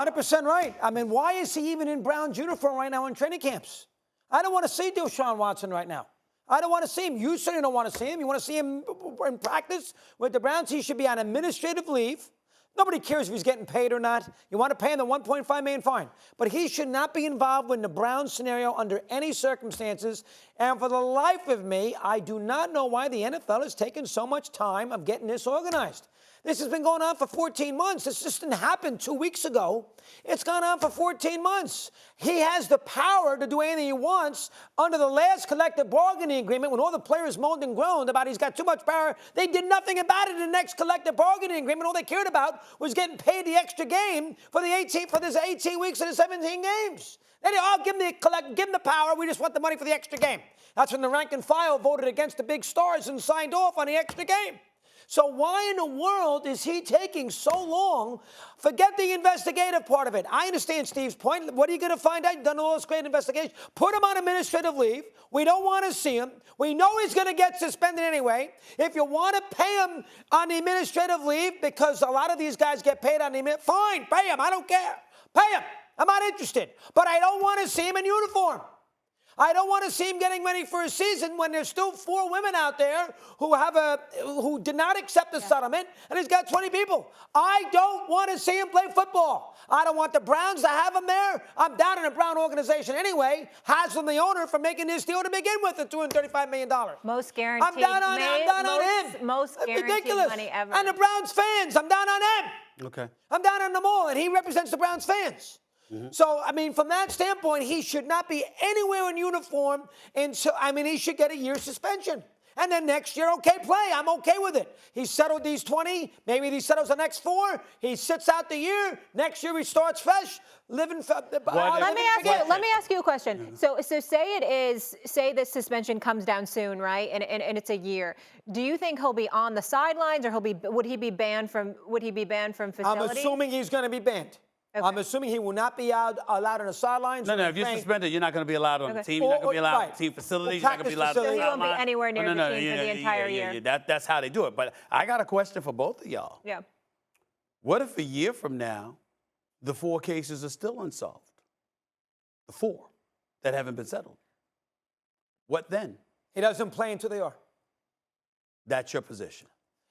100% right. I mean, why is he even in Brown's uniform right now in training camps? I don't want to see Deshaun Watson right now. I don't want to see him. You certainly don't want to see him. You want to see him in practice with the Browns? He should be on administrative leave. Nobody cares if he's getting paid or not. You want to pay him the $1.5 million fine. But he should not be involved in the Browns scenario under any circumstances. And for the life of me, I do not know why the NFL has taken so much time of getting this organized. This has been going on for 14 months. This just didn't happen 2 weeks ago. It's gone on for 14 months. He has the power to do anything he wants. Under the last collective bargaining agreement, when all the players moaned and groaned about he's got too much power, they did nothing about it in the next collective bargaining agreement. All they cared about was getting paid the extra game for this 18 weeks and the 17 games. They didn't, give him the power. We just want the money for the extra game. That's when the rank and file voted against the big stars and signed off on the extra game. So why in the world is he taking so long? Forget the investigative part of it. I understand Steve's point. What are you going to find out? You've done all this great investigation. Put him on administrative leave. We don't want to see him. We know he's going to get suspended anyway. If you want to pay him on the administrative leave, because a lot of these guys get paid on the administrative, fine, pay him. I don't care. Pay him. I'm not interested. But I don't want to see him in uniform. I don't want to see him getting ready for a season when there's still 4 women out there who did not accept the settlement, and he's got 20 people. I don't want to see him play football. I don't want the Browns to have him there. I'm down in the Brown organization anyway. Haslam, the owner, for making this deal to begin with at $235 million. Most guaranteed. I'm down on him. Most guaranteed ridiculous. Money ever. And the Browns fans, I'm down on them. Okay. I'm down on them all, and he represents the Browns fans. So, I mean, from that standpoint, he should not be anywhere in uniform. And so, I mean, he should get a year's suspension. And then next year, okay, play. I'm okay with it. He settled these 20. Maybe he settles the next 4. He sits out the year. Next year, he starts fresh. Let me ask you a question. So say this suspension comes down soon, right? And it's a year. Do you think he'll be on the sidelines, or would he be banned from facilities? I'm assuming he's going to be banned. Okay. I'm assuming he will not be allowed on the sidelines. No, if you're suspended, you're not going to be allowed on the team. You're not going to be allowed on team facilities. You're not going to be allowed on the sidelines. So he won't be anywhere near the team for the entire year. Yeah. That's how they do it. But I got a question for both of y'all. Yeah. What if a year from now, the 4 cases are still unsolved? The 4 that haven't been settled. What then? He doesn't play until they are. That's your position.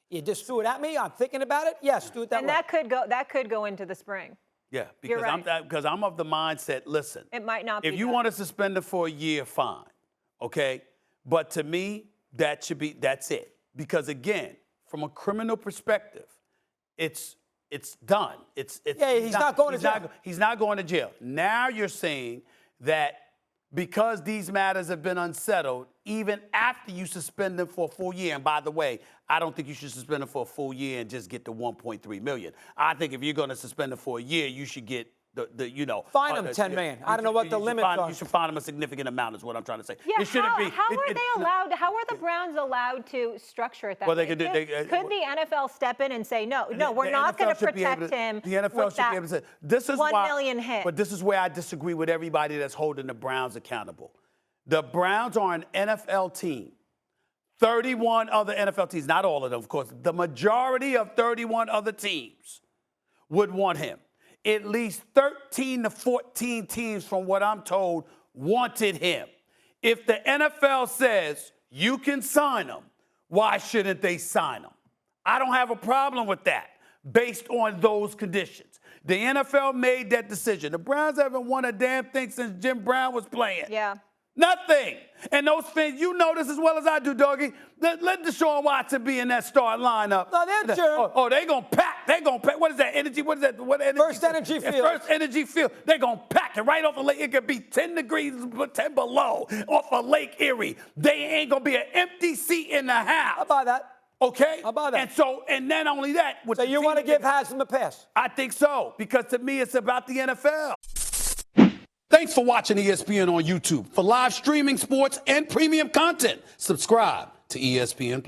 You just threw it at me. I'm thinking about it. Yes, do it that way. And that could go into the spring. Yeah, because I'm of the mindset, listen. It might not be. If you want to suspend it for a year, fine. Okay? But to me, that's it. Because again, from a criminal perspective, it's done. He's not going to jail. He's not going to jail. Now you're saying that because these matters have been unsettled, even after you suspend them for a full year, and by the way, I don't think you should suspend them for a full year and just get the $1.3 million. I think if you're going to suspend them for a year, you should get fine them $10 million. I don't know what the limits are. You should fine them a significant amount, is what I'm trying to say. Yeah, how are the Browns allowed to structure it that way? Could the NFL step in and say, no, we're not going to protect him? The NFL should be able to say, this is $1 million hit. But this is where I disagree with everybody that's holding the Browns accountable. The Browns are an NFL team. 31 other NFL teams, not all of them, of course. The majority of 31 other teams would want him. At least 13 to 14 teams, from what I'm told, wanted him. If the NFL says you can sign him, why shouldn't they sign him? I don't have a problem with that based on those conditions. The NFL made that decision. The Browns haven't won a damn thing since Jim Brown was playing. Yeah. Nothing. And those fans, you know this as well as I do, Doggy. Let Deshaun Watson be in that start lineup. No, they're sure. Oh, they're going to pack. They're going to pack. What is that? Energy? What is that? What energy? First Energy Field. First Energy Field. They're going to pack it right off the lake. It could be 10 degrees, 10 below off of Lake Erie. They ain't going to be an empty seat in the house. I'll buy that. Okay? How about that? And not only that. So you want to give Haslam a pass? I think so, because to me it's about the NFL. Thanks for watching ESPN on YouTube. For live streaming, sports, and premium content, subscribe to ESPN+.